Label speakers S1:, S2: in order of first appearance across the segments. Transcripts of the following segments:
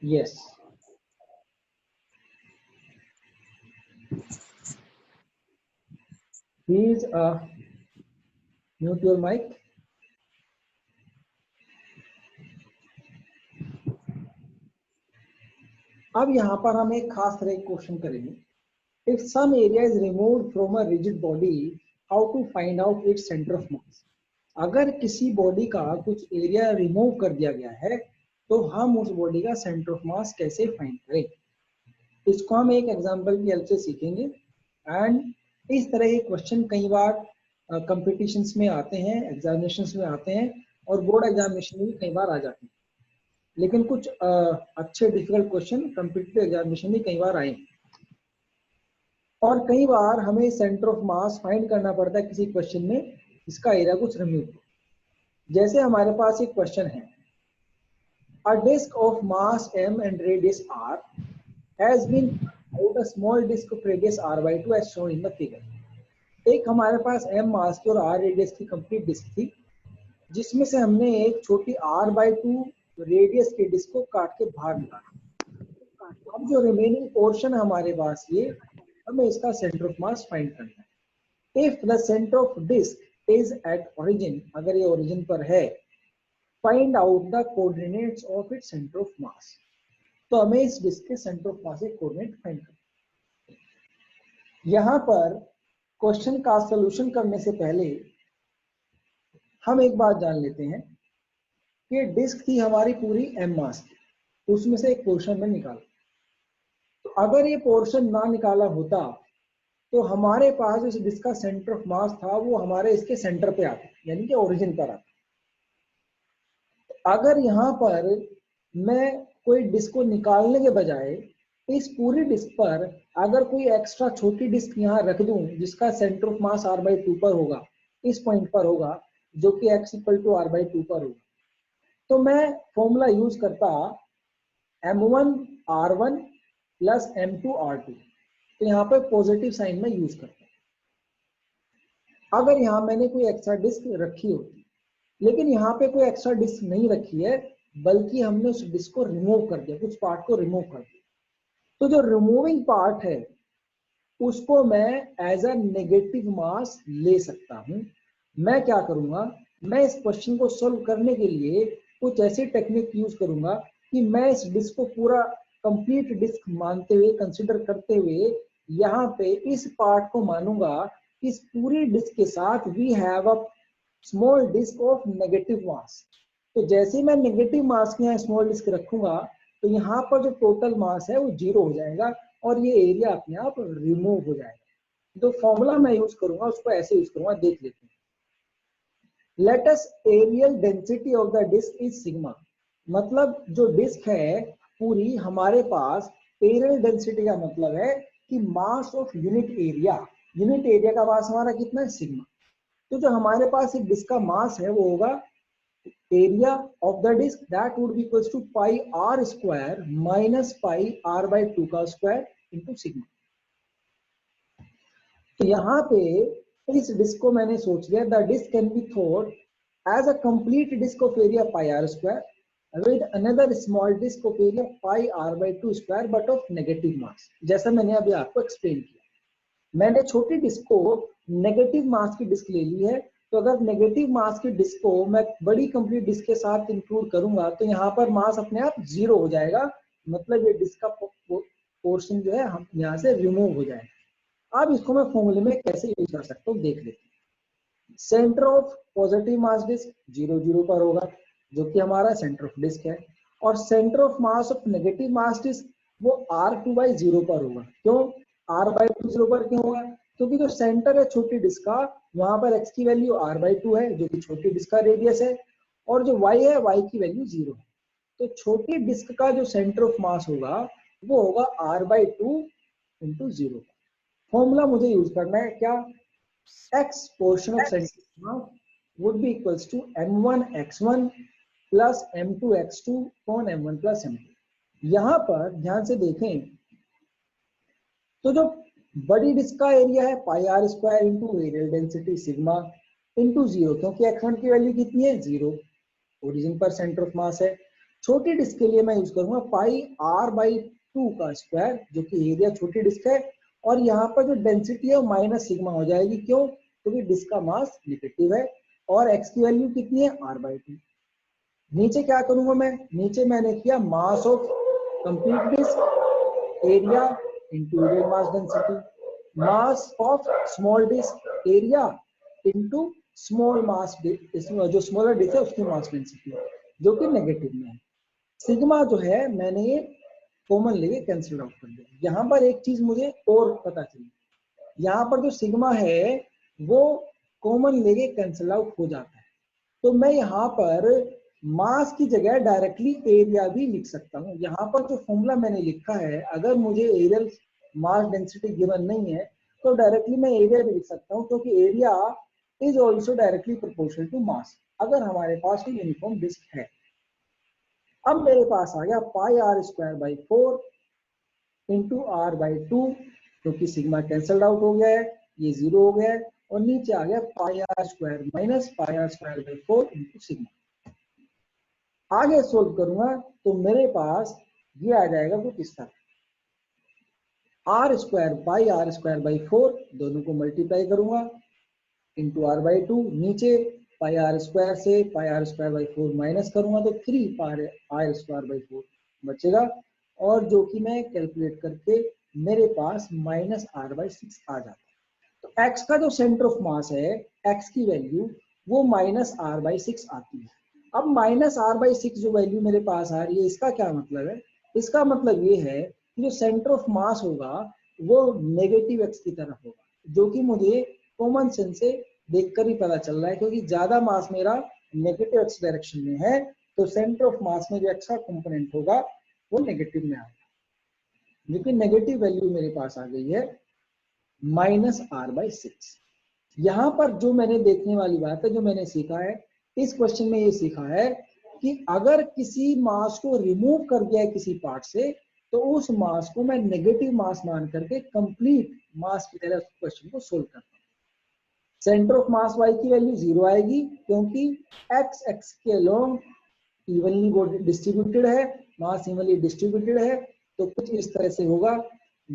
S1: Yes. Please mute your mic. अब यहाँ पर हम एक खास तरह का क्वेश्चन करेंगे. If some area is removed from a rigid body, how to find out its center of mass? अगर किसी बॉडी का कुछ एरिया रिमूव कर दिया गया है तो हम उस बॉडी का सेंटर ऑफ मास कैसे फाइंड करें. इसको हम एक एग्जांपल की हेल्प से सीखेंगे. एंड इस तरह के क्वेश्चन कई बार कंपटीशंस में आते हैं, एग्जामिनेशंस में आते हैं और बोर्ड एग्जामिनेशन में भी कई बार आ जाते हैं. लेकिन कुछ अच्छे डिफिकल्ट क्वेश्चन कॉम्पिटिटिव एग्जामिनेशन में कई बार आए. और कई बार हमें सेंटर ऑफ मास फाइंड करना पड़ता है किसी क्वेश्चन में इसका एरिया कुछ रिमूव. जैसे हमारे पास एक क्वेश्चन है, a disk of mass m and radius r has been out a small disk of radius r/2 as shown in the figure. एक हमारे पास m मास की और r रेडियस की कंप्लीट डिस्क थी जिसमें से हमने एक छोटी r/2 रेडियस के डिस्क को काट के बाहर निकाला. अब जो रिमेनिंग पोर्शन हमारे पास ये हमें इसका सेंटर ऑफ मास फाइंड करना है. If the centre of disc is at origin, अगर ये ओरिजिन पर है, find out the coordinates of its centre of mass. तो हमें इस डिस्क के सेंटर ऑफ मास के कोऑर्डिनेट फाइंड करना है. यहाँ पर क्वेश्चन का सॉल्यूशन करने से पहले हम एक बात जान लेते हैं कि डिस्क थी हमारी पूरी m मास की, उसमें से एक पोर्शन में निकाला. तो अगर ये पोर्शन ना निकाला होता तो हमारे पास इस डिस्क का सेंटर ऑफ मास था वो हमारे इसके सेंटर पे आता, यानी कि ओरिजिन पर आता. अगर यहाँ पर मैं कोई डिस्क को निकालने के बजाय इस पूरी डिस्क पर अगर कोई एक्स्ट्रा छोटी डिस्क यहाँ रख दूं जिसका सेंटर ऑफ मास r/2 पर होगा, इस पॉइंट पर होगा जो कि x = r/2 पर होगा, तो मैं फॉर्मूला यूज करता m1r1 प्लस m2r2. तो यहाँ पर पॉजिटिव साइन में यूज करता. अगर यहाँ मैंने कोई एक्स्ट्रा डिस्क रखी होती, लेकिन यहाँ पे कोई एक्स्ट्रा डिस्क नहीं रखी है बल्कि हमने उस डिस्क को रिमूव कर दिया, कुछ पार्ट को रिमूव कर दिया, तो जो रिमूविंग पार्ट है उसको मैं एज अ नेगेटिव मास ले सकता हूं. मैं क्या करूंगा, मैं इस क्वेश्चन को सोल्व करने के लिए कुछ ऐसी टेक्निक यूज करूंगा कि मैं इस डिस्क को पूरा कंप्लीट डिस्क मानते हुए, कंसिडर करते हुए यहाँ पे इस पार्ट को मानूंगा इस पूरी डिस्क के साथ we have a small disk of negative mass. तो जैसे ही मैं नेगेटिव मास के यहाँ स्मॉल डिस्क रखूंगा तो यहाँ पर जो टोटल मास है वो 0 हो जाएगा और ये एरिया अपने आप रिमूव हो जाएगा. जो फॉर्मूला मैं यूज करूंगा उसको ऐसे यूज करूंगा, देख लेते हैं. Let us areal density of the disc is sigma. मतलब जो डिस्क है पूरी हमारे पास, एरियल डेंसिटी का मतलब है कि mass of unit area. Unit area का मास हमारा कितना है, सिग्मा. तो जो हमारे पास एक डिस्क का मास है वो होगा area of the disk, that would be equals to pi r square minus pi r/2 का स्क्वायर into sigma. तो यहाँ पे इस डिस्क को मैंने सोच लिया, the disk can be thought as a complete disk of area pi r square with another small disk of area pi r/2 square but of negative mass. जैसा मैंने अभी आपको एक्सप्लेन किया, मैंने छोटी डिस्क को नेगेटिव मास की डिस्क ले ली है. तो अगर नेगेटिव मास की डिस्क को मैं बड़ी कंप्लीट डिस्क के साथ इंक्लूड करूंगा तो यहाँ पर मास अपने आप 0 हो जाएगा. मतलब ये डिस्क का पोर्शन जो है हम यहाँ से रिमूव हो जाएगा. अब इसको मैं फॉर्मूले में कैसे यूज कर सकता हूँ देख लेते हैं. Centre of positive mass disc 0 0 पर होगा जो कि हमारा सेंटर ऑफ डिस्क है, और centre of mass of negative mass disc वो r2/0 पर होगा. क्यों r/2 0 पर क्यों होगा, क्योंकि जो सेंटर है छोटी डिस्क का वहां पर x की वैल्यू r/2 है जो कि छोटी डिस्क का रेडियस है, और जो y है y की वैल्यू 0 है. तो छोटी डिस्क का जो सेंटर ऑफ मास होगा वो होगा r/2 × 0. फॉर्मूला मुझे यूज करना है क्या, x portion of centre of mass would be equals to m1x1 plus m2x2 upon m1 plus m2. यहाँ पर ध्यान से देखें तो जो बड़ी डिस्क का एरिया है pi r square into areal density sigma into 0, क्योंकि x1 की वैल्यू कितनी है 0, ओरिजिन पर सेंटर ऑफ मास है. छोटी डिस्क के लिए मैं यूज करूंगा पाई आर बाई 2 का स्क्वायर, जो कि एरिया छोटी डिस्क है, और यहाँ पर जो डेंसिटी है माइनस सिग्मा हो जाएगी। क्यों? क्योंकि डिस्क का मास नेगेटिव है और एक्स की वैल्यू कितनी है, आर बाई 2। नीचे क्या करूंगा मैं, नीचे मैंने किया mass of complete disc area into areal mass density, mass of small disc area into small mass, जो स्मॉलर डिस्क है उसकी मास डेंसिटी, जो कि नेगेटिव में है। सिग्मा जो है मैंने ये कॉमन लेके कैंसिल आउट कर दिया। यहाँ पर एक चीज मुझे और पता चली, यहाँ पर जो सिग्मा है वो कॉमन लेके कैंसिल आउट हो जाता है, तो मैं यहाँ पर मास की जगह डायरेक्टली एरिया भी लिख सकता हूँ। यहाँ पर जो फॉर्मूला मैंने लिखा है, अगर मुझे एरियल मास डेंसिटी गिवन नहीं है तो डायरेक्टली मैं एरिया भी लिख सकता हूँ, क्योंकि area is also directly proportional to mass अगर हमारे पास कोई यूनिफॉर्म डिस्क है। अब मेरे पास आ गया pi are square by 4 into R by 2, क्योंकि सिग्मा कैंसल्ड आउट हो गया है, ये 0 हो गया है, और नीचे आ गया pi are square minus pi are square by 4 into sigma. आगे सोल्व करूंगा तो मेरे पास ये आ जाएगा कुछ इस तरह, r square pi are square by 4, दोनों को मल्टीप्लाई करूंगा इंटू आर बाई 2, नीचे पाई आर स्क्वायर से पाई आर स्क्वायर बाई 4 माइनस करूंगा तो 3 पाई आर स्क्वायर बाई 4 बचेगा, और जो कि मैं कैलकुलेट करके मेरे पास माइनस आर बाई 6 आ जाता है। तो x का जो सेंटर ऑफ मास है, x की वैल्यू वो माइनस आर बाई 6 आती है। अब माइनस आर बाई 6 जो वैल्यू मेरे पास आ रही है, इसका क्या मतलब है? इसका मतलब ये है कि जो सेंटर ऑफ मास होगा वो नेगेटिव x की तरफ होगा, जो कि मुझे कॉमन सेंस से देखकर ही पता चल रहा है, क्योंकि ज्यादा मास मेरा नेगेटिव एक्स डायरेक्शन में है, तो सेंटर ऑफ मास में जो एक्स का कंपोनेंट होगा वो नेगेटिव में आएगा, लेकिन नेगेटिव वैल्यू मेरे पास आ गई है माइनस आर बाई 6। यहाँ पर जो मैंने देखने वाली बात है, जो मैंने सीखा है इस क्वेश्चन में, ये सीखा है कि अगर किसी मास को रिमूव कर दिया है किसी पार्ट से, तो उस मास को मैं नेगेटिव मास मान करके कंप्लीट मास की तरह क्वेश्चन को सोल्व करता हूँ। सेंटर ऑफ मास y की वैल्यू 0 आएगी, क्योंकि x एक्स के अलोंग इवनली डिस्ट्रीब्यूटेड है, मास इवनली डिस्ट्रीब्यूटेड है, तो कुछ इस तरह से होगा।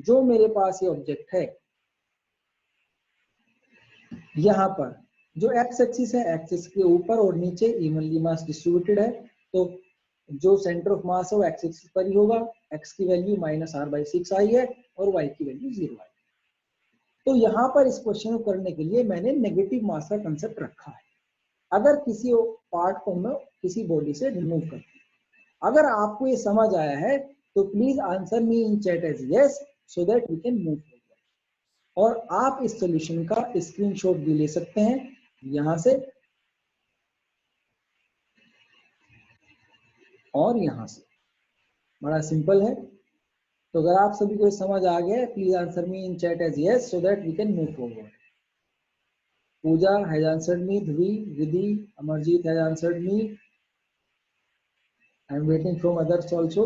S1: जो मेरे पास ये ऑब्जेक्ट है, यहाँ पर जो x एक्सिस है, एक्सिस के ऊपर और नीचे इवनली मास डिस्ट्रीब्यूटेड है, तो जो सेंटर ऑफ मास है वो x एक्सिस पर ही होगा। x की वैल्यू माइनस आर बाई 6 आई है और y की वैल्यू 0 आई। तो यहाँ पर इस क्वेश्चन को करने के लिए मैंने नेगेटिव मास का कंसेप्ट रखा है, अगर किसी पार्ट को मैं किसी बॉडी से रिमूव करता हूं। अगर आपको ये समझ आया है तो please answer me in chat as yes, so that we can move forward. और आप इस सॉल्यूशन का स्क्रीनशॉट भी ले सकते हैं यहां से और यहां से, बड़ा सिंपल है। तो अगर आप सभी को समझ आ गया, please answer me in chat as yes, so that we can move forward. Pooja has answered me, Dhruvi, Vidhi, Amarjeet has answered me. I am waiting from others also.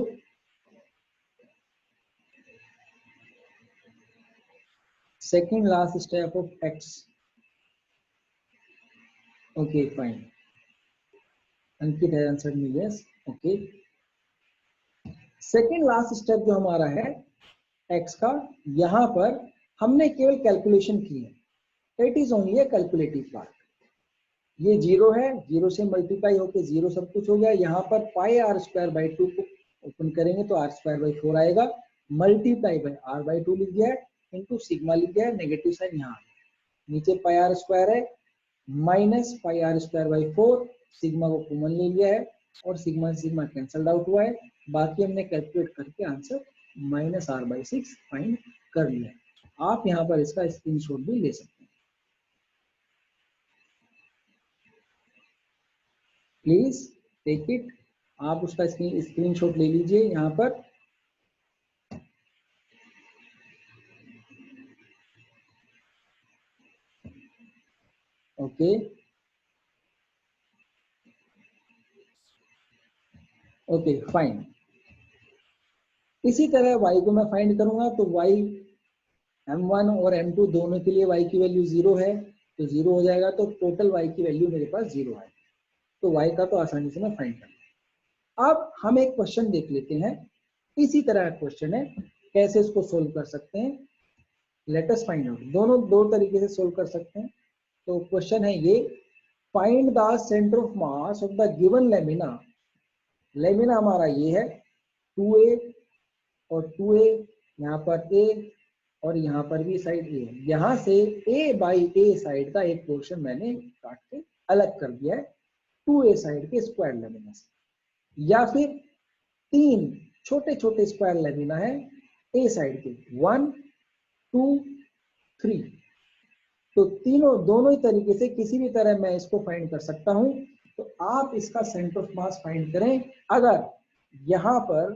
S1: Second last step of X. Okay, fine. Ankit has answered me, yes. Okay. Second last step जो हमारा है X का, यहाँ पर हमने केवल calculation की है। It is only a calculative part. ये 0 है, 0 से मल्टीप्लाई होके 0 सब कुछ हो गया। यहाँ पर पाई आर स्क्वायर बाई 2 को ओपन करेंगे तो आर स्क्वायर बाई 4 आएगा, मल्टीप्लाई बाई आर बाई 2 लिख दिया है, इंटू सिग्मा लिख दिया है, नेगेटिव साइन यहाँ नीचे पाई आर स्क्वायर है minus pi are square by 4, sigma को कॉमन ले लिया है और सिग्मा से सिग्मा कैंसल्ड आउट हुआ है। बाकी हमने कैलकुलेट करके answer minus r by 6 find कर लिया है। आप यहाँ पर इसका स्क्रीनशॉट भी ले सकते हैं, प्लीज टेक इट। आप उसका स्क्रीनशॉट ले लीजिए यहाँ पर। Okay okay fine. इसी तरह y को मैं फाइंड करूंगा तो y m1 और m2 दोनों के लिए y की वैल्यू 0 है, तो 0 हो जाएगा, तो टोटल y की वैल्यू मेरे पास 0 है। तो y का तो आसानी से मैं फाइंड कर लूंगा। अब हम एक क्वेश्चन देख लेते हैं, इसी तरह का क्वेश्चन है, कैसे इसको सोल्व कर सकते हैं। Let us find out. दोनों दो तरीके से सोल्व कर सकते हैं। तो क्वेश्चन है ये, find the centre of mass of the given lamina. Lamina हमारा ये है 2a और 2a, यहाँ पर a और यहाँ पर भी साइड a है। यहाँ से a बाई a साइड का एक पोर्शन मैंने काट के अलग कर दिया है 2a साइड के स्क्वायर लेमिना से, या फिर 3 छोटे छोटे स्क्वायर लेमिना है a साइड के 1 2 3। तो दोनों ही तरीके से किसी भी तरह मैं इसको फाइंड कर सकता हूं। तो आप इसका सेंटर ऑफ मास फाइंड करें। अगर यहां पर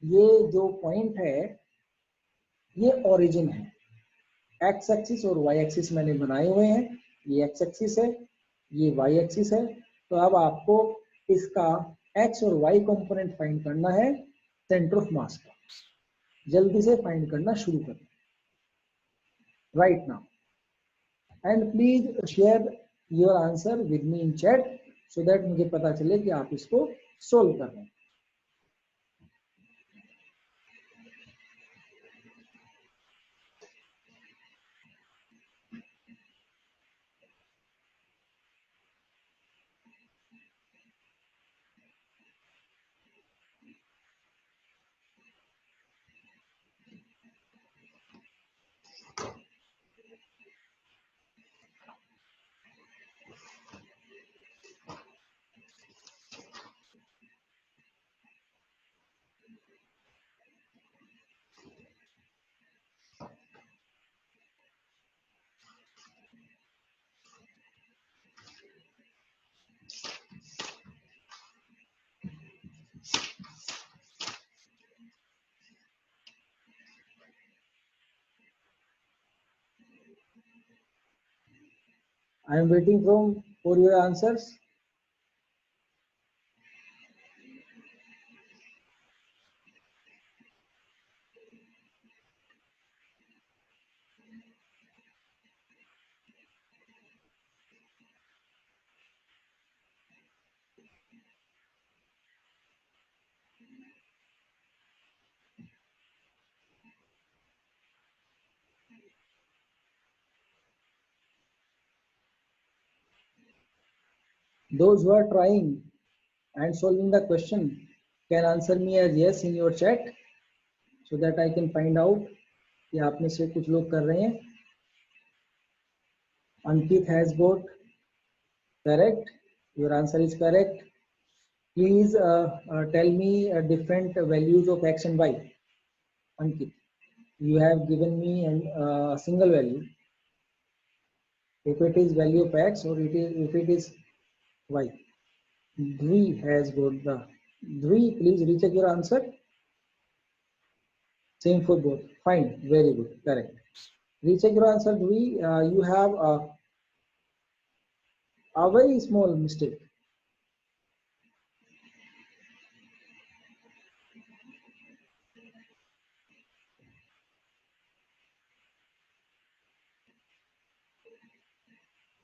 S1: ये जो पॉइंट है ये ओरिजिन है, एक्स एक्सिस और वाई एक्सिस मैंने बनाए हुए हैं, ये एक्स एक्सिस है, ये वाई एक्सिस है। तो अब आपको इसका एक्स और वाई कंपोनेंट फाइंड करना है सेंटर ऑफ मास का। जल्दी से फाइंड करना शुरू करें right now, and please share your answer with me in chat so that मुझे पता चले कि आप इसको सोल्व कर रहे हैं। I am waiting for your answers. Those who are trying and solving the question can answer me as yes in your chat so that I can find out कि आप में से कुछ लोग कर रहे हैं। Ankit has got correct. Your answer is correct. Please tell me different values of x and y. Ankit, you have given me a single value. If it is value of x or if it is y. Dhri has got the Dhri, please recheck your answer. Same for both. Fine, very good, correct. Recheck your answer, Dhri. You have a very small mistake.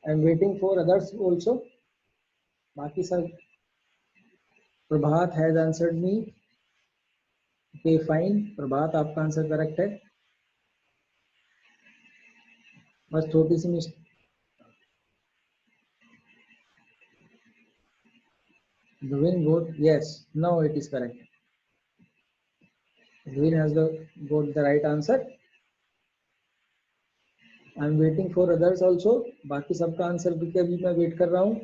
S1: I'm waiting for others also. Baki sir, Prabhat has answered me. Okay, fine. Prabhat, आपका answer correct है। बस छोटी सी mistake. Dwayne got yes. Now it is correct. Dwayne has got the right answer. I'm waiting for others also. बाकी सबका answer भी अभी मैं wait कर रहा हूँ।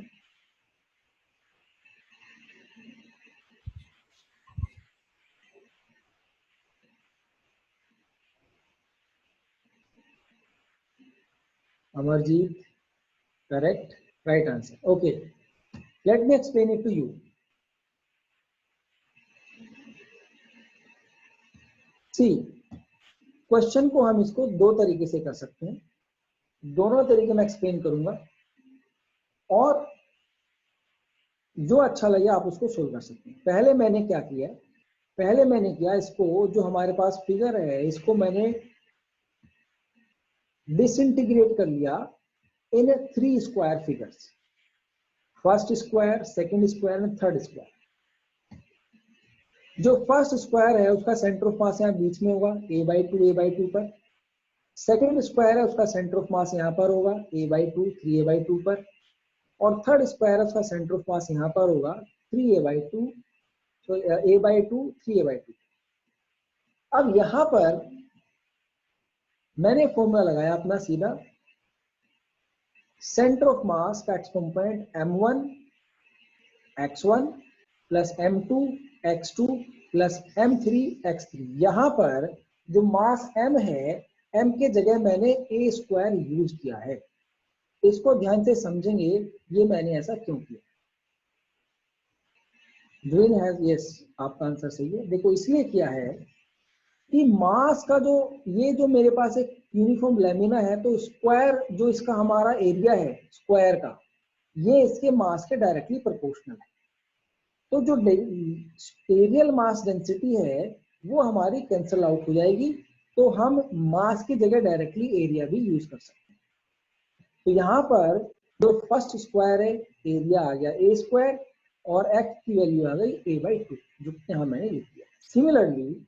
S1: Amarjeet, correct, right answer. Okay, let me explain it to you. See, question को हम इसको दो तरीके से कर सकते हैं, दोनों तरीके मैं एक्सप्लेन करूंगा और जो अच्छा लगे आप उसको सोल्व कर सकते हैं। पहले मैंने क्या किया, इसको जो हमारे पास फिगर है इसको मैंने डिसइंटीग्रेट कर लिया इन 3 square figures, first square, second square and third square. जो फर्स्ट स्क्वायर है उसका सेंटर ऑफ मास यहाँ बीच में होगा a/2 पर। सेकेंड स्क्वायर है उसका सेंटर ऑफ मास यहाँ पर होगा a/2 3a/2 पर। और थर्ड स्क्वायर है उसका सेंटर ऑफ मास यहाँ पर होगा 3a/2 तो a/2 3a/2। अब यहाँ पर मैंने फॉर्मूला लगाया अपना सीधा, सेंटर ऑफ मास का x component m1 x1 plus m2 x2 plus m3 x3। यहाँ पर जो मास m है, m के जगह मैंने a स्क्वायर यूज किया है। इसको ध्यान से समझेंगे ये मैंने ऐसा क्यों किया। ग्रीन हैज यस, आपका आंसर सही है। देखो इसलिए किया है कि मास का जो ये जो मेरे पास एक यूनिफॉर्म लेमिना है, तो स्क्वायर जो इसका हमारा एरिया है स्क्वायर का, ये इसके मास के डायरेक्टली प्रोपोर्शनल है। तो जो एरियल मास डेंसिटी है वो हमारी कैंसिल आउट हो जाएगी, तो हम मास की जगह डायरेक्टली एरिया भी यूज कर सकते हैं। तो यहाँ पर जो फर्स्ट स्क्वायर है एरिया आ गया a स्क्वायर और x की वैल्यू आ गई a/2, जो यहाँ मैंने लिख दिया। सिमिलरली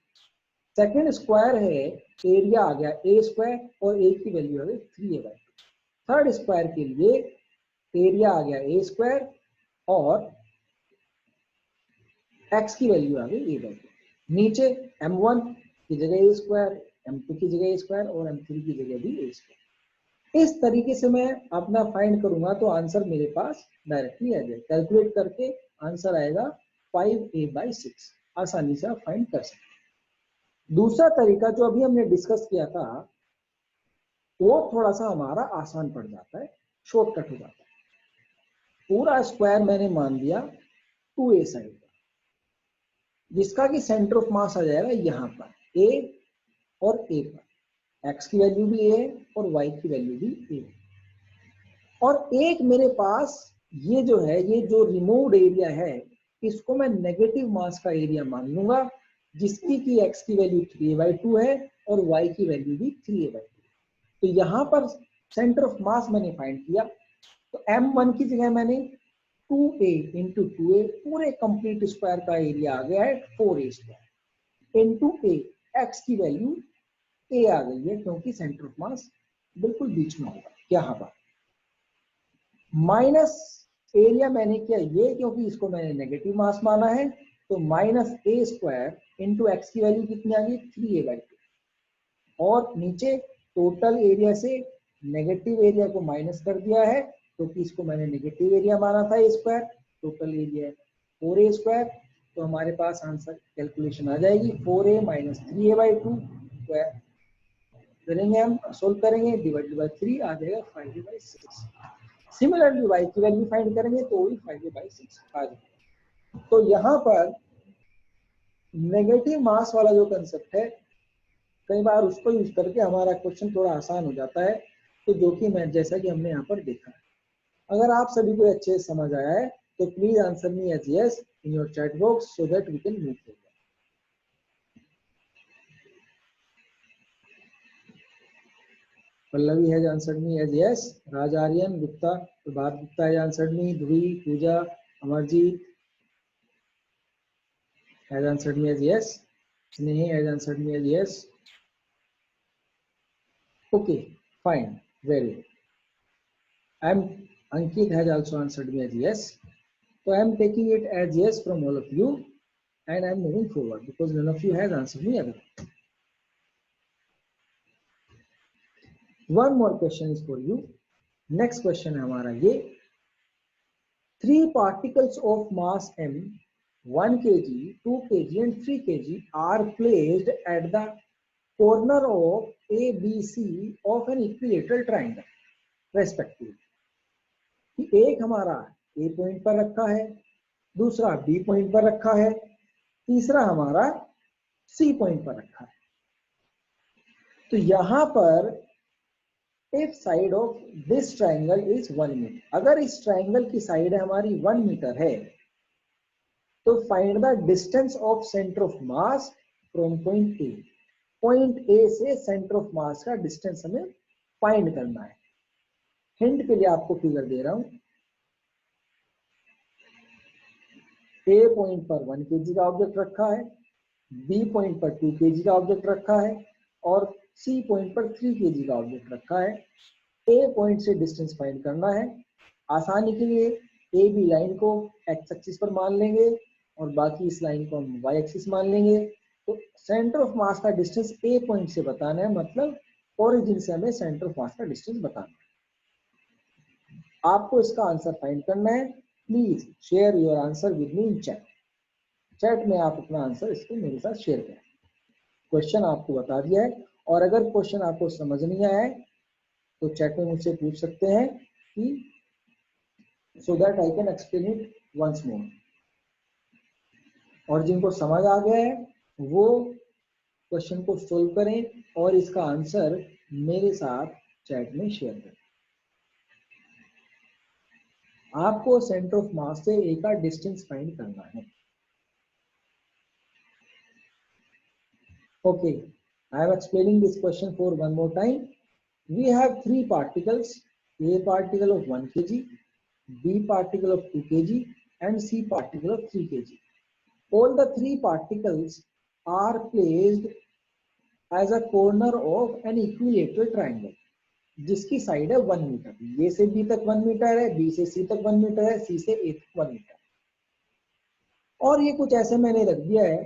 S1: सेकेंड स्क्वायर है एरिया आ गया a स्क्वायर और a की वैल्यू आ गई 3a/2। थर्ड स्क्वायर के लिए एरिया आ गया a स्क्वायर और x की वैल्यू आ गई a/2। नीचे m1 की जगह a स्क्वायर, m2 की जगह a स्क्वायर और m3 की जगह भी a स्क्वायर। इस तरीके से मैं अपना फाइंड करूंगा तो आंसर मेरे पास डायरेक्टली आ जाएगा। कैलकुलेट करके आंसर आएगा 5a/6। आसानी से आप फाइंड कर सकते हैं। दूसरा तरीका जो अभी हमने डिस्कस किया था वो थोड़ा सा हमारा आसान पड़ जाता है, शॉर्टकट हो जाता है। पूरा स्क्वायर मैंने मान दिया 2a साइड का, जिसका कि सेंटर ऑफ मास आ जाएगा यहाँ पर a और a पर। x की वैल्यू भी a है और y की वैल्यू भी a है। और एक मेरे पास ये जो है, ये जो रिमूव्ड एरिया है, इसको मैं नेगेटिव मास का एरिया मान लूंगा, जिसकी कि x की वैल्यू 3a/2 है और y की वैल्यू भी 3a/2। तो यहाँ पर सेंटर ऑफ मास मैंने फाइंड किया, तो m1 की जगह मैंने 2a इंटू 2a, पूरे कंप्लीट स्क्वायर का एरिया आ गया है 4a square into a, x की वैल्यू a आ गई है क्योंकि सेंटर ऑफ मास बिल्कुल बीच में होगा यहाँ पर। माइनस एरिया मैंने किया ये क्योंकि इसको मैंने नेगेटिव मास माना है, तो minus a square into x की वैल्यू कितनी आ गई 3a/2। और नीचे टोटल एरिया से नेगेटिव एरिया को माइनस कर दिया है क्योंकि इसको मैंने नेगेटिव एरिया माना था a square, total area 4a square. तो हमारे पास आंसर कैलकुलेशन आ जाएगी 4a माइनस 3a/2 स्क्वायर करेंगे, हम सोल्व करेंगे, डिवाइडेड बाय 3 आ जाएगा 5a/6। सिमिलरली y की वैल्यू फाइंड करेंगे तो भी 5a/6 आ जाएगा। तो यहाँ पर नेगेटिव मास वाला जो कंसेप्ट है, कई बार उसको यूज करके हमारा क्वेश्चन थोड़ा आसान हो जाता है। तो जो कि मैं जैसा कि हमने यहाँ पर देखा है, अगर आप सभी को अच्छे से समझ आया है तो please answer me as yes in your chat box so that we can move forward. Pallavi has answered me as yes, Raj Aryan Gupta, Prabhat Gupta has answered me, Dhuri, Pooja, Amarjeet has answered me as yes, Snehi has answered me as yes. Okay, fine, very good. Ankit has also answered me as yes. So I am taking it as yes from all of you and I am moving forward because none of you has answered me otherwise. One more question is for you. Next question है हमारा ये, 3 particles of mass m 1 kg, 2 kg and 3 kg are placed at the corner of A, B, C of an equilateral triangle respectively. एक हमारा A point पर रखा है, दूसरा B point पर रखा है, तीसरा हमारा C पॉइंट पर रखा है। तो यहां पर if side of this triangle is 1 meter, अगर इस ट्राइंगल की साइड हमारी 1 मीटर है तो find the distance of centre of mass from point A. Point A से सेंटर ऑफ मास का डिस्टेंस हमें फाइंड करना है। हिंट के लिए आपको फिगर दे रहा हूं, ए पॉइंट पर 1 kg का ऑब्जेक्ट रखा है, बी पॉइंट पर 2 kg का ऑब्जेक्ट रखा है और सी पॉइंट पर 3 kg का ऑब्जेक्ट रखा है। ए पॉइंट से डिस्टेंस फाइंड करना है। आसानी के लिए ए बी लाइन को एक्स एक्सिस पर मान लेंगे और बाकी इस लाइन को हम वाई एक्सिस मान लेंगे। तो सेंटर ऑफ मास का डिस्टेंस ए पॉइंट से बताना है, मतलब ओरिजिन से हमें सेंटर ऑफ मास का डिस्टेंस बताना है। आपको इसका आंसर फाइंड करना है। Please share your answer with me in chat. Chat में आप अपना आंसर इसको मेरे साथ शेयर करें। क्वेश्चन आपको बता दिया है और अगर क्वेश्चन आपको समझ नहीं आया है तो चैट में मुझसे पूछ सकते हैं कि so that I can explain it once more। और जिनको समझ आ गया है वो क्वेश्चन को सोल्व करें और इसका आंसर मेरे साथ चैट में शेयर करें। आपको सेंटर ऑफ मास से ए का डिस्टेंस फाइंड करना है। Okay, I am explaining this question for one more time. We have 3 particles, A particle of 1 kg, B particle of 2 kg and C particle of 3 kg. All the 3 particles are placed as a corner of an equilateral triangle, जिसकी side है 1 metre. ए से B तक 1 metre है, B से सी तक 1 metre है, सी से ए तक 1 मीटर। और ये कुछ ऐसे मैंने रख दिया है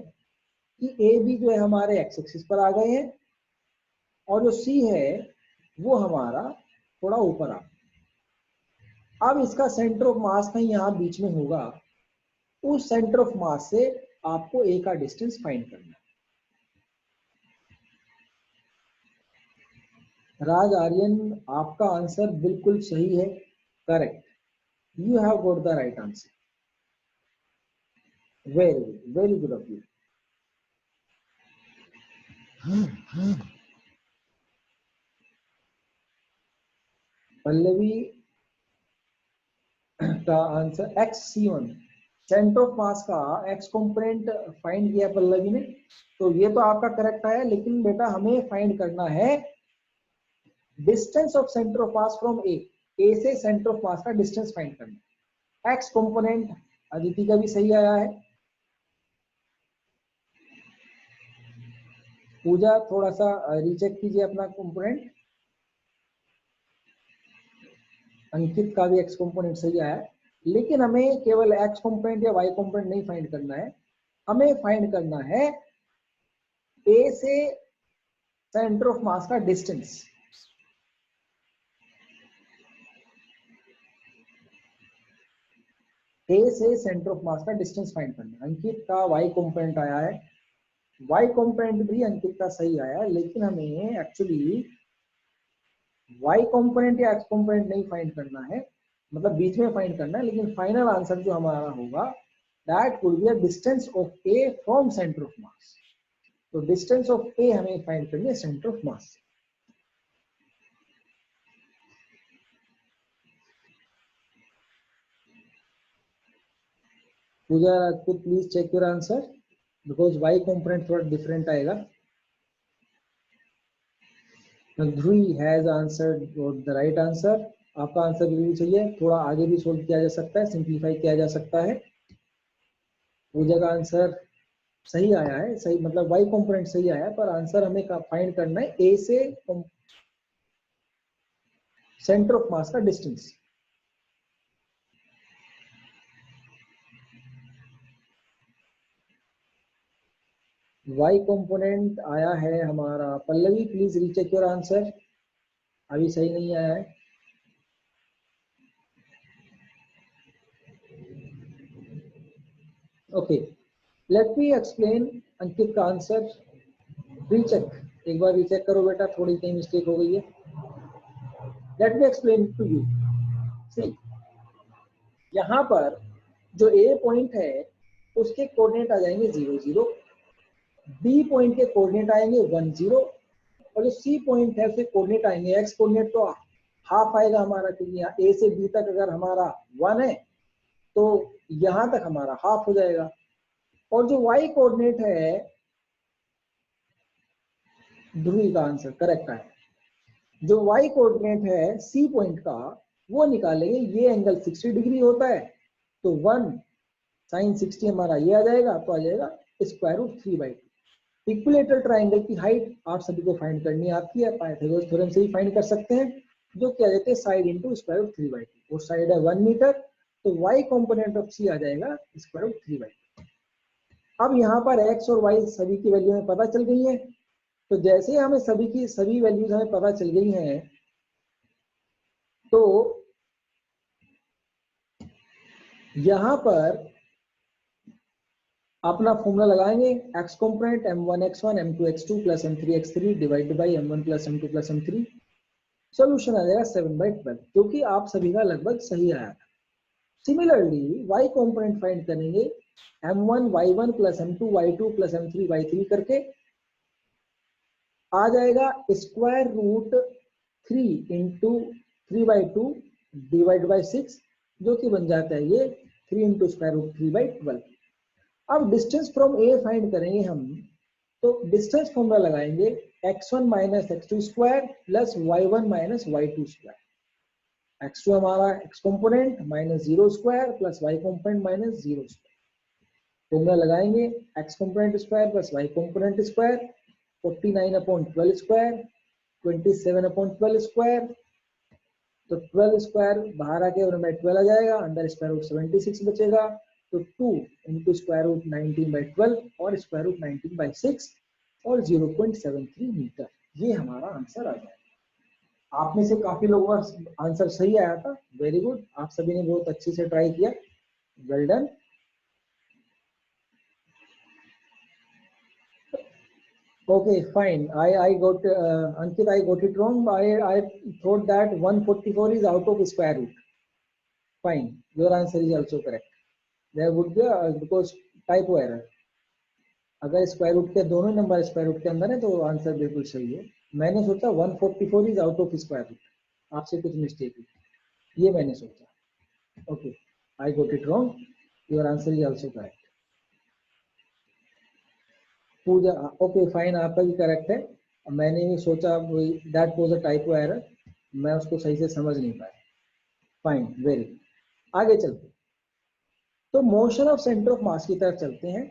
S1: कि ए बी जो है हमारे एक्स एक्सिस पर आ गए हैं और जो सी है वो हमारा थोड़ा ऊपर आ। अब इसका सेंटर ऑफ मास कहीं यहाँ बीच में होगा। उस सेंटर ऑफ मास से आपको ए का डिस्टेंस फाइंड करना है। राज आर्यन, आपका आंसर बिल्कुल सही है, correct. You have got the right answer. Very good of you. Pallavi का आंसर XC1, सेंटर ऑफ मास का एक्स कंपोनेंट फाइंड किया पल्लवी ने, तो ये तो आपका करेक्ट है। लेकिन बेटा हमें फाइंड करना है distance of centre of mass from A से सेंटर ऑफ मास का डिस्टेंस फाइंड करना है। एक्स कंपोनेंट अदिति का भी सही आया है। पूजा थोड़ा सा रीचेक कीजिए अपना कंपोनेंट। अंकित का भी एक्स कंपोनेंट सही आया है। लेकिन हमें केवल एक्स कंपोनेंट या वाई कंपोनेंट नहीं फाइंड करना है, हमें फाइंड करना है ए से सेंटर ऑफ मास का डिस्टेंस। ए से सेंटर ऑफ मास का डिस्टेंस फाइंड करना है। अंकित का वाई कंपोनेंट आया है, वाई कंपोनेंट भी अंकित का सही आया है। लेकिन हमें एक्चुअली वाई कंपोनेंट या एक्स कंपोनेंट नहीं फाइंड करना है, मतलब बीच में फाइंड करना है। लेकिन फाइनल आंसर जो हमारा होगा that would be a distance of A from centre of mass. तो डिस्टेंस ऑफ ए हमें फाइंड करनी है centre of mass. Pooja Rajput, please check your answer because Y component थोड़ा डिफरेंट आएगा। Dhruvi has answered the right answer. आपका answer बिल्कुल सही है, थोड़ा आगे भी सोल्व किया जा सकता है, सिंप्लीफाई किया जा सकता है। पूजा का आंसर सही आया है, सही मतलब वाई कंपोनेंट सही आया है, पर आंसर हमें फाइंड करना है ए से सेंटर ऑफ मास का डिस्टेंस। वाई कंपोनेंट आया है हमारा। Pallavi please recheck your answer, अभी सही नहीं आया है। ओके, लेट मी एक्सप्लेन अंकित का आंसर। रीचेक, एक बार रीचेक करो बेटा, थोड़ी कहीं मिस्टेक हो गई है। Let me explain to you. See, यहाँ पर जो ए पॉइंट है उसके कोऑर्डिनेट आ जाएंगे 0 0, बी पॉइंट के कोऑर्डिनेट आएंगे 1 0 और जो सी पॉइंट है उसके कोऑर्डिनेट आएंगे, एक्स कोऑर्डिनेट तो हाफ आएगा हमारा, क्योंकि यहाँ ए से बी तक अगर हमारा 1 है तो यहां तक हमारा हाफ हो जाएगा। और जो वाई कोऑर्डिनेट है, ध्रुवी का आंसर करेक्ट है, जो वाई कोऑर्डिनेट है सी पॉइंट का वो निकालेंगे। ये एंगल 60 डिग्री होता है, तो 1 sin 60 हमारा ये आ जाएगा, तो आ जाएगा स्क्वायर रूट 3/2। इक्विलेटरल ट्राइंगल की हाइट आप सभी को फाइंड करनी आती है, पाइथागोरस थ्योरम से ही फाइंड कर सकते हैं, जो क्या देते हैं साइड इंटू स्क्वायर रूट 3/2। और साइड है 1 मीटर, तो y कंपोनेंट ऑफ c आ जाएगा स्क्वायर रूट 3/2। अब यहाँ पर x और y सभी की वैल्यू हमें पता चल गई है। तो जैसे हमें सभी की सभी वैल्यूज हमें पता चल गई हैं, तो यहाँ पर अपना फॉर्मूला लगाएंगे, x component m1x1 m2x2 plus m3x3 divided by m1 plus m2 plus m3। Solution आ जाएगा 7/12, जो कि आप सभी का लगभग सही आया था। सिमिलरली y कंपोनेंट फाइंड करेंगे, m1 y1 plus m2 y2 plus m3 y3 करके आ जाएगा square root 3 into 3/2 divide by 6, जो कि बन जाता है ये 3 इंटू स्क्वायर रूट 3/12। अब डिस्टेंस फ्रॉम ए फाइंड करेंगे हम, तो डिस्टेंस फॉर्मूला लगाएंगे x1 minus x2 square plus y1 minus y2 square. x2 हमारा x component minus 0 square plus y component minus 0 square. Formula लगाएंगे x component square plus y component square, 49/12 square 27/12 square. तो 12 square बाहर आके और में 12 आ जाएगा, अंदर स्क्वायर रूट 76 बचेगा। तो 2 इंटू स्क्वायर रूट 19/12 और स्क्वायर रूट 19/6 और 0.73 मीटर, ये हमारा आंसर आ जाएगा। आप में से काफी लोगों का आंसर सही आया था, वेरी गुड, आप सभी ने बहुत अच्छे से ट्राई किया, well done. Okay, fine. I got Ankit, I got it wrong. I thought that 144 is out of square root. Fine, your answer is also correct. There would be because typo error. अगर square root के दोनों number square root के अंदर है तो answer बिल्कुल सही है। मैंने सोचा 144 is out of square root, आपसे कुछ मिस्टेक हुई, ये मैंने सोचा। Okay, I got it wrong, your answer is also correct. Pooja, okay fine, आपका भी करेक्ट है। मैंने भी सोचा that was a typo error, मैं उसको सही से समझ नहीं पाया। फाइन, वेरी, आगे चलते। तो मोशन ऑफ सेंटर ऑफ मास की तरफ चलते हैं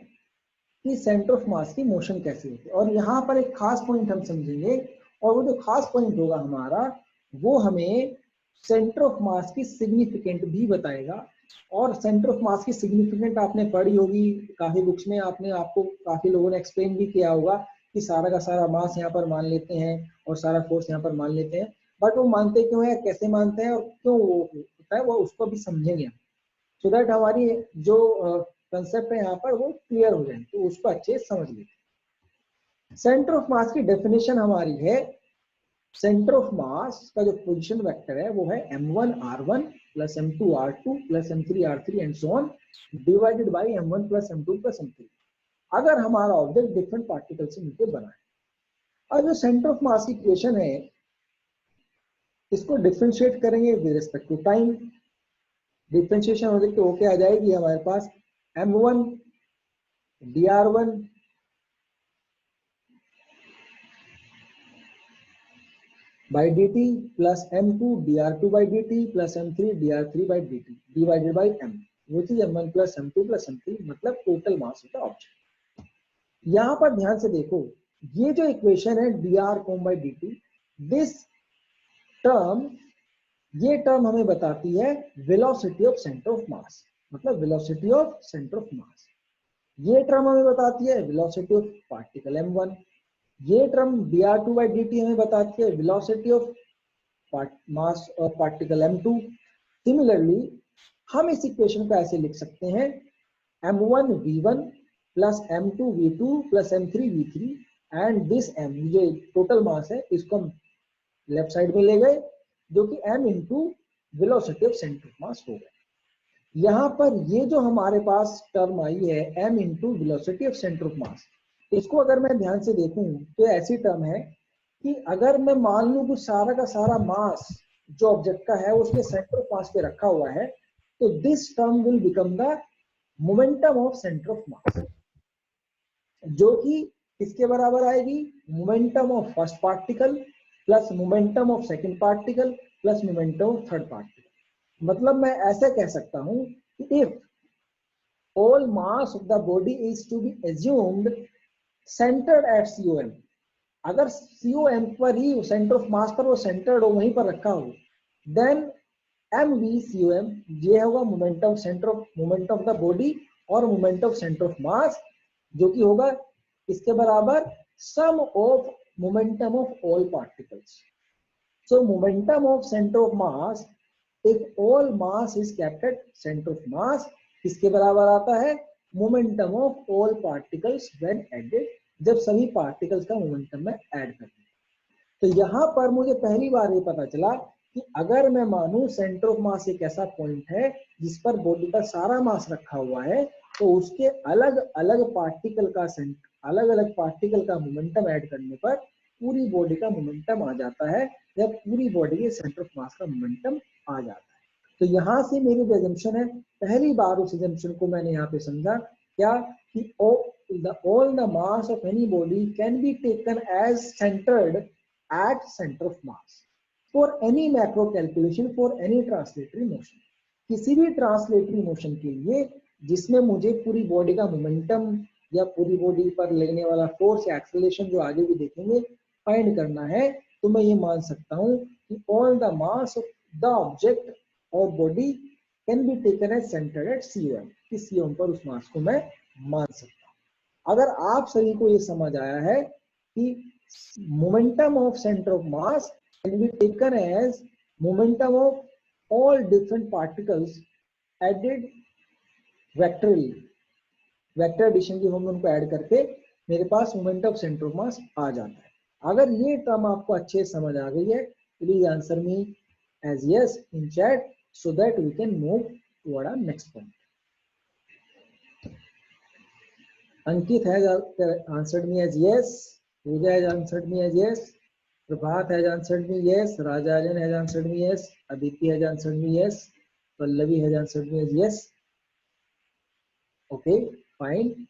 S1: कि सेंटर ऑफ मास की मोशन कैसे होती है। और यहाँ पर एक खास पॉइंट हम समझेंगे, और वो जो खास पॉइंट होगा हमारा, वो हमें सेंटर ऑफ मास की सिग्निफिकेंट भी बताएगा। और सेंटर ऑफ मास की सिग्निफिकेंट आपने पढ़ी होगी काफी बुक्स में, आपको काफी लोगों ने एक्सप्लेन भी किया होगा कि सारा का सारा मास यहाँ पर मान लेते हैं और सारा फोर्स यहाँ पर मान लेते हैं। बट वो मानते क्यों है, कैसे मानते हैं और क्यों वो होता है, वो उसको भी समझेंगे हम, सो दैट हमारी जो कंसेप्ट है यहाँ पर वो क्लियर हो जाए, तो उसको अच्छे से समझ लेते। सेंटर ऑफ मास की डेफिनेशन हमारी है, सेंटर ऑफ मास का जो पोजीशन वेक्टर है वो है m1 r1 plus m2 r2 plus m3 r3 and so on divided by m1 plus m2 plus m3, अगर हमारा ऑब्जेक्ट डिफरेंट पार्टिकल से मिलकर बना है। और जो सेंटर ऑफ मास की इक्वेशन है, इसको डिफरेंशिएट करेंगे with respect to time. Differentiation हो जाए तो क्या आ जाएगी हमारे पास, m1 dr1 by dt plus m2 dr2 by dt plus m3 dr3 by dt divided by m, which is m1 plus m2 plus m3, मतलब टोटल मास होता है object. यहां पर ध्यान से देखो, ये जो इक्वेशन है dr COM by dt, this term, ये टर्म हमें बताती है velocity of centre of mass, मतलब velocity of centre of mass. ये टर्म हमें बताती है वेलोसिटी ऑफ पार्टिकल m1। ये टर्म dr2 by dt हमें बताती है velocity of mass of particle m2। Similarly हम इस इक्वेशन को ऐसे लिख सकते हैं, m1 v1 plus m2 v2 plus m3 v3 and this m, जो टोटल मास है इसको हम लेफ्ट साइड में ले गए, जो कि m into velocity of centre of मास हो गया। यहाँ पर ये जो हमारे पास टर्म आई है m into velocity of centre of मास, इसको अगर मैं ध्यान से देखूं तो ऐसी टर्म है कि अगर मैं मान लूं कि सारा का सारा मास जो ऑब्जेक्ट का है उसके सेंटर ऑफ मास पे रखा हुआ है, तो this term will become the momentum of centre of mass, जो कि किसके बराबर आएगी, momentum of first particle plus momentum of second particle plus momentum of third particle. मतलब मैं ऐसे कह सकता हूं कि if all mass of the body is to be assumed centred at COM, अगर COM पर ही सेंटर ऑफ मास पर वो सेंटर्ड हो, वहीं पर रखा हो, देन MVCOM ये होगा moment of centre of moment of the body और moment of centre of mass, जो कि होगा इसके बराबर sum of momentum of all particles. So momentum of centre of mass if all mass is kept at centre of mass किसके बराबर आता है? Momentum of all particles when added, जब सभी पार्टिकल्स का मोमेंटम में ऐड करते हैं. तो यहां पर मुझे पहली बार ये पता चला कि अगर मैं मानूं सेंटर ऑफ मास एक ऐसा पॉइंट है जिस पर बॉडी का सारा मास रखा हुआ है, तो उसके अलग अलग पार्टिकल का मोमेंटम ऐड करने पर पूरी बॉडी का मोमेंटम आ जाता है, या पूरी बॉडी के सेंटर ऑफ मास का मोमेंटम आ जाता है. तो यहाँ से मेरी जो assumption है, पहली बार उस assumption को मैंने यहाँ पे समझा, क्या कि all the mass of any body can be taken as centered at center of mass for any macro calculation for any translatory motion. किसी भी ट्रांसलेटरी मोशन के लिए जिसमें मुझे पूरी बॉडी का मोमेंटम या पूरी बॉडी पर लगने वाला फोर्स या एक्सेलरेशन, जो आगे भी देखेंगे, फाइंड करना है, तो मैं ये मान सकता हूँ कि all the mass of the object और body can be taken as centred at COM, कि COM पर उस मास को मैं मान सकता हूँ. अगर आप सभी को ये समझ आया है कि momentum of centre of mass can be taken as momentum of all different particles added vectorally, vector addition की हम उनको ऐड करके मेरे पास moment of centre of mass आ जाता है. अगर ये टर्म आपको अच्छे समझ आ गई है, please answer me as yes in chat so that we can move toward our next point. Ankit has answered me as yes, Pooja has answered me as yes, Prabhat has answered me yes, Rajajan has answered me yes, Aditi has answered me yes, Pallavi has answered me as yes. Okay, fine.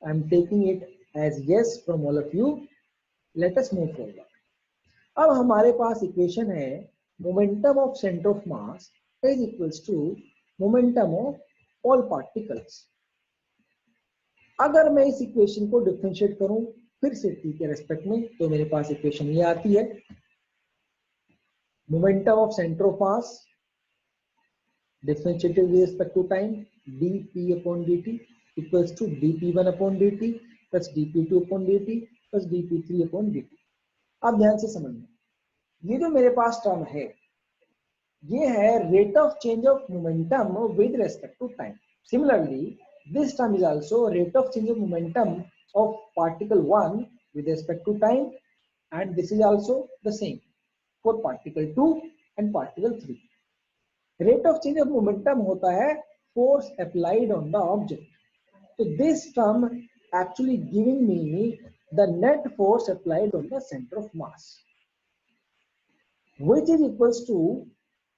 S1: I'm taking it as yes from all of you. Let us move forward. अब हमारे पास equation है momentum of centre of mass is equals to momentum of all particles. अगर मैं इस equation को differentiate करूं फिर से t के रेस्पेक्ट में, तो मेरे पास इक्वेशन ये आती है, momentum of centre of mass differentiated with respect to time dp/dt equals to dp1/dt plus dp2/dt plus dp3/dt. अब ध्यान से समझना, ये जो मेरे पास टर्म है ये है rate of change of momentum with respect to time. Similarly this term is also rate of change of momentum of particle 1 with respect to time, and this is also the same for particle 2 and particle 3. Rate of change of momentum होता है force applied on the object. So this term actually giving me the net force applied on the center of mass, which is equals to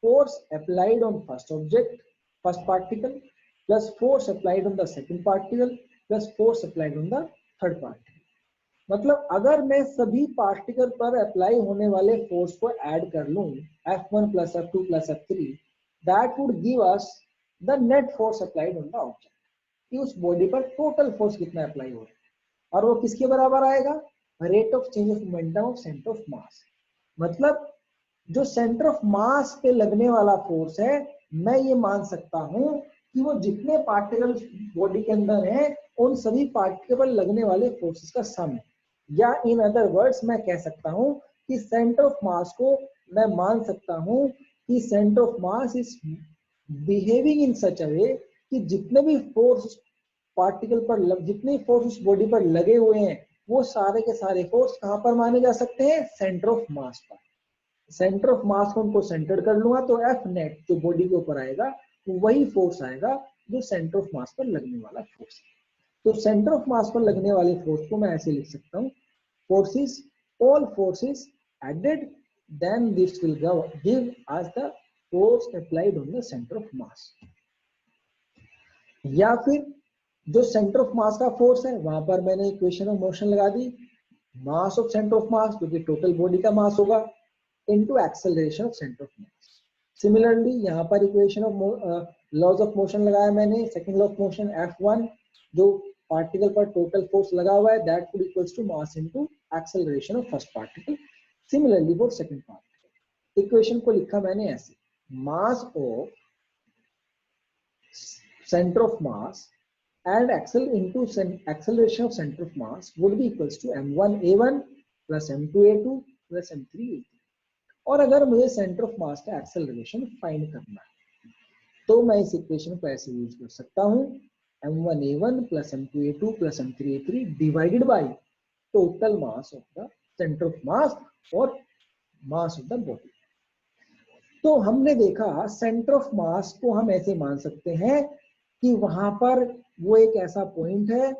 S1: force applied on first particle plus force applied on the second particle plus force applied on the third particle. मतलब अगर मैं सभी particle पर apply होने वाले force को add कर लूं, F1 plus F2 plus F3, that would give us the net force applied on the object, कि उस बॉडी पर टोटल फोर्स कितना अप्लाई हो रहा है, और वो किसके बराबर आएगा? Rate of change of momentum of centre of mass. मतलब जो सेंटर ऑफ मास पे लगने वाला फोर्स है, मैं ये मान सकता हूं कि वो जितने पार्टिकल बॉडी के अंदर हैं उन सभी पार्टिकल पर लगने वाले फोर्सेस का सम है. या इन अदर वर्ड्स मैं कह सकता हूं कि सेंटर ऑफ मास को मैं मान सकता हूं कि centre of mass is behaving in such a way कि जितने भी फोर्स पार्टिकल पर जितने फोर्स उस बॉडी पर लगे हुए हैं वो सारे के सारे फोर्स कहां पर माने जा सकते हैं? सेंटर ऑफ मास पर. सेंटर ऑफ मास को उनको सेंटर कर लूंगा तो F नेट जो बॉडी के ऊपर आएगा तो वही फोर्स आएगा जो सेंटर ऑफ मास पर लगने वाला फोर्स है. तो सेंटर ऑफ मास पर लगने वाले फोर्स को मैं ऐसे लिख सकता हूँ, forces all forces added then this will give us the force applied on the centre of mass. या फिर जो सेंटर ऑफ मास का फोर्स है वहां पर मैंने इक्वेशन ऑफ मोशन लगा दी, mass of centre of mass क्योंकि टोटल बॉडी का मास होगा into acceleration of centre of mass. Similarly यहाँ पर equation of laws of motion लगाया मैंने, second law of motion F1 जो पार्टिकल पर टोटल फोर्स लगा हुआ है, that would equals to mass into acceleration of first particle. Similarly for second particle, equation को लिखा मैंने ऐसे, mass of center of mass and acceleration of center of mass would be equals to m1a1 plus m2a2 plus m3a3। और अगर मुझे centre of मास का acceleration find करना है तो मैं इस इक्वेशन को ऐसे यूज कर सकता हूं, m1a1 plus m2a2 plus m3a3 divided by total mass of the centre of मास और मास ऑफ द बॉडी। तो हमने देखा सेंटर ऑफ मास को हम ऐसे मान सकते हैं कि वहां पर वो एक ऐसा पॉइंट है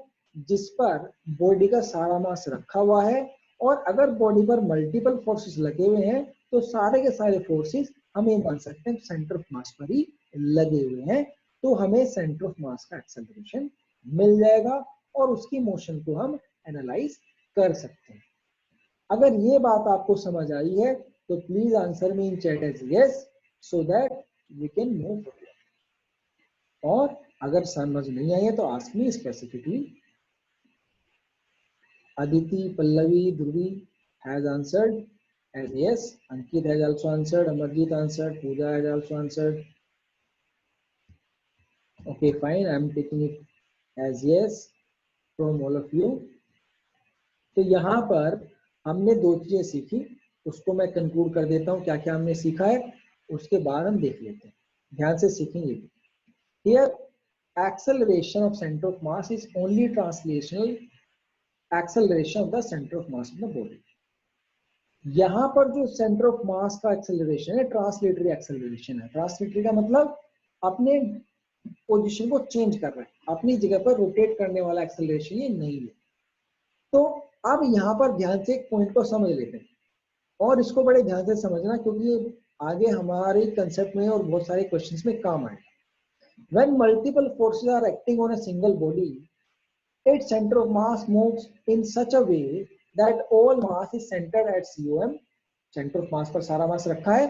S1: जिस पर बॉडी का सारा मास रखा हुआ है, और अगर बॉडी पर मल्टीपल फोर्सेस लगे हुए हैं तो सारे के सारे फोर्सेस हम ये मान सकते हैं सेंटर ऑफ मास पर ही लगे हुए हैं, तो हमें सेंटर ऑफ मास का एक्सेलरेशन मिल जाएगा और उसकी मोशन को हम एनालाइज कर सकते हैं। अगर ये बात आपको समझ आई है तो please answer me in chat as yes so that we can move forward, और अगर समझ नहीं आई है तो ask me specifically. Aditi, Pallavi, Dhruvi has answered as yes. Ankit has also answered. Amarjit answered. Pooja has also answered. Okay, fine. I am taking it as yes from all of you. तो यहाँ पर हमने दो चीजें सीखी, उसको मैं conclude कर देता हूँ क्या क्या हमने सीखा है, उसके बाद हम देख लेते हैं, ध्यान से सीखेंगे। Here, acceleration of center of mass is only translational acceleration of the center of mass of the body। यहां पर जो सेंटर ऑफ मास का एक्सेलरेशन है ट्रांसलेटरी एक्सेलरेशन है। ट्रांसलेटरी का मतलब अपने पोजीशन को चेंज कर रहा है, अपनी जगह पर रोटेट करने वाला एक्सेलरेशन ये नहीं है। तो अब यहाँ पर ध्यान से एक पॉइंट को समझ लेते हैं और इसको बड़े ध्यान से समझना, क्योंकि ये आगे हमारे कंसेप्ट में और बहुत सारे क्वेश्चंस में काम आएगा। When multiple forces are acting on a single body, its center of mass moves in such a way that all mass is centered at COM, center of mass पर सारा मास रखा है,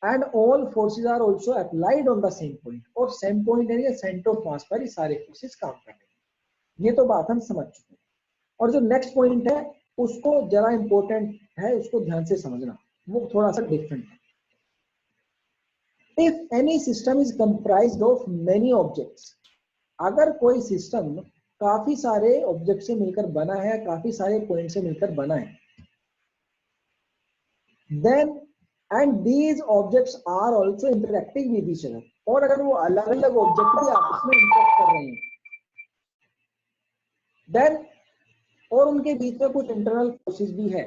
S1: and all forces are also applied on the same point, और same point यानी center of mass पर ही सारे forces काम कर रहे हैं। ये तो बात हम समझ चुके हैं, और जो नेक्स्ट पॉइंट है उसको जरा इंपॉर्टेंट है, उसको ध्यान से समझना, वो थोड़ा सा डिफरेंट है। If any system is comprised of many objects, अगर कोई सिस्टम काफी सारे ऑब्जेक्ट से मिलकर बना है, काफी सारे पॉइंट से मिलकर बना है, then and these objects are also interacting with each other, और अगर वो अलग अलग ऑब्जेक्ट भी आपस में इंटरेक्ट कर रहे हैं, then और उनके बीच में कुछ इंटरनल फोर्सेस भी है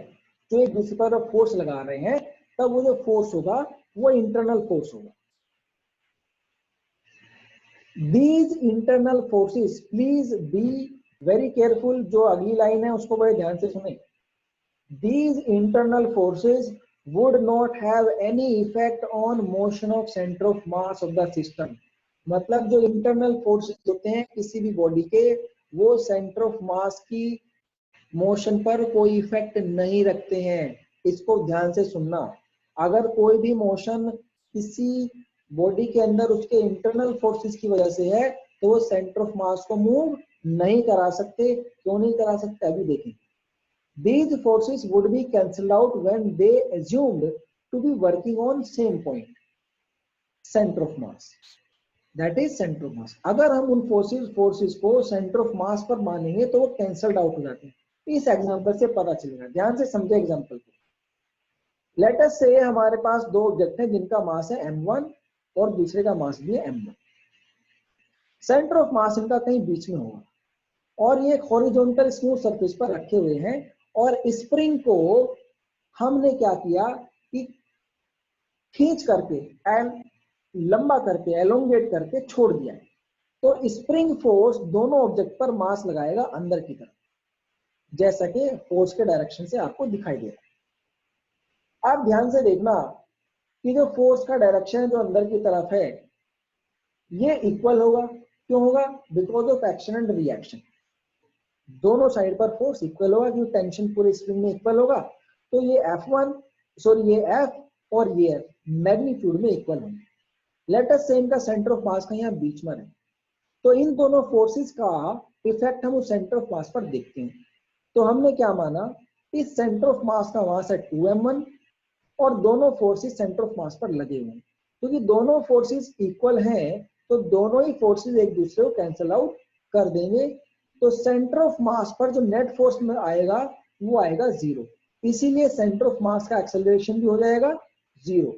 S1: जो एक दूसरे पर फोर्स लगा रहे हैं, तब वो जो फोर्स होगा वो इंटरनल फोर्स होगा। These internal forces, please be very careful, जो अगली लाइन है उसको बड़े ध्यान से सुने। These internal forces would not have any effect on motion of center of mass of the system। मतलब जो internal forces होते हैं किसी भी बॉडी के, वो सेंटर ऑफ मास की मोशन पर कोई इफेक्ट नहीं रखते हैं। इसको ध्यान से सुनना। अगर कोई भी मोशन किसी बॉडी के अंदर उसके इंटरनल फोर्सेस की वजह से है तो वो सेंटर ऑफ मास को मूव नहीं करा सकते। क्यों नहीं करा सकते अभी देखेंगे। These forces would be cancelled out when they assumed to be working on same point, center of mass, that is center of mass। अगर हम उन फोर्सेस को सेंटर ऑफ मास पर मानेंगे तो वो कैंसल्ड आउट हो जाते हैं। इस एग्जांपल से पता चलेगा, ध्यान से समझे एग्जांपल को। लेट अस से हमारे पास दो ऑब्जेक्ट हैं जिनका मास है m1 और दूसरे का मास भी है m1। सेंटर ऑफ मास इनका कहीं बीच में होगा और ये हॉरिजॉन्टल स्मूथ सरफेस पर रखे हुए हैं, और स्प्रिंग को हमने क्या किया कि खींच करके एंड लंबा करके एलोंगेट करके छोड़ दिया है। तो स्प्रिंग फोर्स दोनों ऑब्जेक्ट पर मास लगाएगा अंदर की तरफ, जैसा कि फोर्स के डायरेक्शन से आपको दिखाई दे रहा है। आप ध्यान से देखना कि जो फोर्स का डायरेक्शन जो अंदर की तरफ है ये इक्वल होगा। क्यों होगा? Because of action and reaction. दोनों साइड पर फोर्स इक्वल होगा क्योंकि टेंशन पूरे स्प्रिंग में इक्वल होगा। तो ये ये F और ये F मैग्नीट्यूड में इक्वल होंगे। लेट अस से इनका सेंटर ऑफ मास का यहाँ बीच में है। तो इन दोनों फोर्सेस का इफेक्ट हम उस सेंटर ऑफ मास पर देखते हैं। तो हमने क्या माना, इस सेंटर ऑफ मास का मास है 2m1 और दोनों फोर्सेस सेंटर ऑफ मास पर लगे हुए हैं। क्योंकि दोनों फोर्सेस इक्वल हैं तो दोनों ही फोर्सेस एक दूसरे को कैंसिल आउट कर देंगे। तो सेंटर ऑफ मास पर जो नेट फोर्स में आएगा वो आएगा 0, इसीलिए सेंटर ऑफ मास का एक्सेलरेशन भी हो जाएगा 0।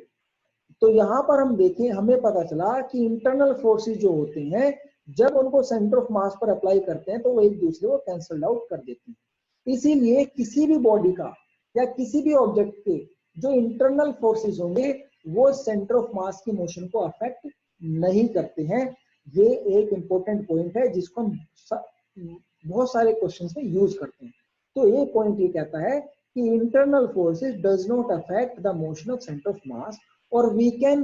S1: तो यहाँ पर हम देखें, हमें पता चला कि इंटरनल फोर्सेस जो होते हैं जब उनको सेंटर ऑफ मास पर अप्लाई करते हैं तो वो एक दूसरे को कैंसल आउट कर देते हैं। इसीलिए किसी भी बॉडी का या किसी भी ऑब्जेक्ट के जो इंटरनल फोर्सेस होंगे वो सेंटर ऑफ मास की मोशन को अफेक्ट नहीं करते हैं। ये एक इंपॉर्टेंट पॉइंट है जिसको हम बहुत सारे क्वेश्चंस में यूज करते हैं। तो ये पॉइंट ये कहता है कि internal forces does not affect the motion of centre of mass or we can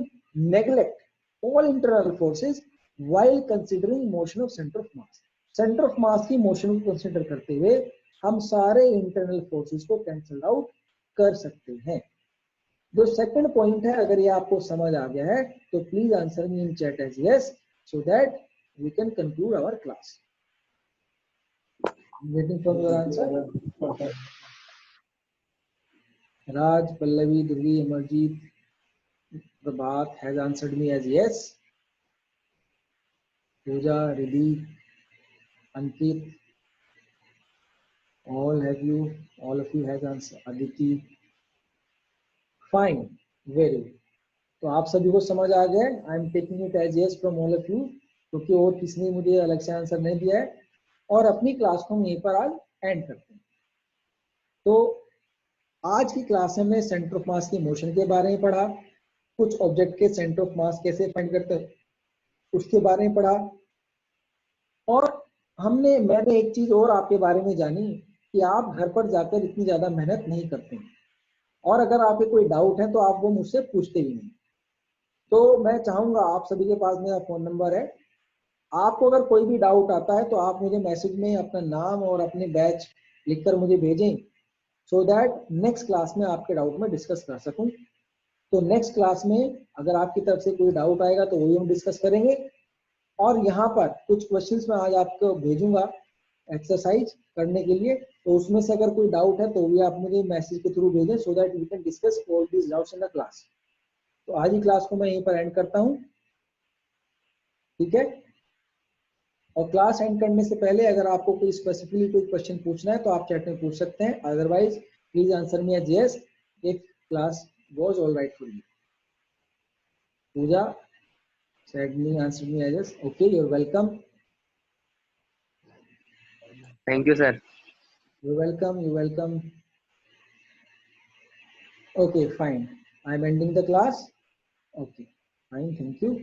S1: neglect all internal forces while considering motion of center of mass. Center of mass की मोशन को कंसिडर करते हुए हम सारे इंटरनल फोर्सेस को cancel out कर सकते हैं। जो सेकंड पॉइंट है, अगर ये आपको समझ आ गया है तो please answer me in chat as yes so that we can conclude our class. Waiting for your answer. Raj, Pallavi, Dhruvi, Amarjeet, Prabhat has answered me as yes. Pooja, Riddhi, Ankit, all of you has answered. Aditi, fine, very good. तो आप सभी को समझ आ गया। I am taking it as yes from all of you, क्योंकि और किसी ने मुझे अलग से आंसर नहीं दिया है। और अपनी क्लास को हम यहीं पर आज एंड करते हैं। तो आज की क्लास में हमने सेंटर ऑफ मास की मोशन के बारे में पढ़ा, कुछ ऑब्जेक्ट के सेंटर ऑफ मास कैसे फाइंड करते हैं उसके बारे में पढ़ा, और मैंने एक चीज और आपके बारे में जानी कि आप घर पर जाकर इतनी ज्यादा मेहनत नहीं करते हैं, और अगर आपके कोई डाउट है तो आप वो मुझसे पूछते भी नहीं। तो मैं चाहूंगा, आप सभी के पास मेरा फोन नंबर है, आपको अगर कोई भी डाउट आता है तो आप मुझे मैसेज में अपना नाम और अपने बैच लिखकर मुझे भेजें, सो दैट नेक्स्ट क्लास में आपके डाउट में डिस्कस कर सकूं। तो नेक्स्ट क्लास में अगर आपकी तरफ से कोई डाउट आएगा तो वही हम डिस्कस करेंगे। और यहाँ पर कुछ क्वेश्चंस मैं आज आपको भेजूंगा एक्सरसाइज करने के लिए, तो उसमें से अगर कोई डाउट है तो भी आप मुझे मैसेज के थ्रू भेजें so that we can discuss all these doubts in the class. तो आज ही क्लास को मैं यहीं पर एंड करता हूँ, ठीक है। और क्लास एंड करने से पहले अगर आपको कोई स्पेसिफिकली कोई क्वेश्चन पूछना है तो आप चैट में पूछ सकते हैं, otherwise please answer me as yes if class was all right for you. Pooja said me, answered me as yes. Okay, you're welcome.
S2: Thank you, sir.
S1: You're welcome. You're welcome. Okay, fine. I'm ending the class. Okay, fine. Thank you.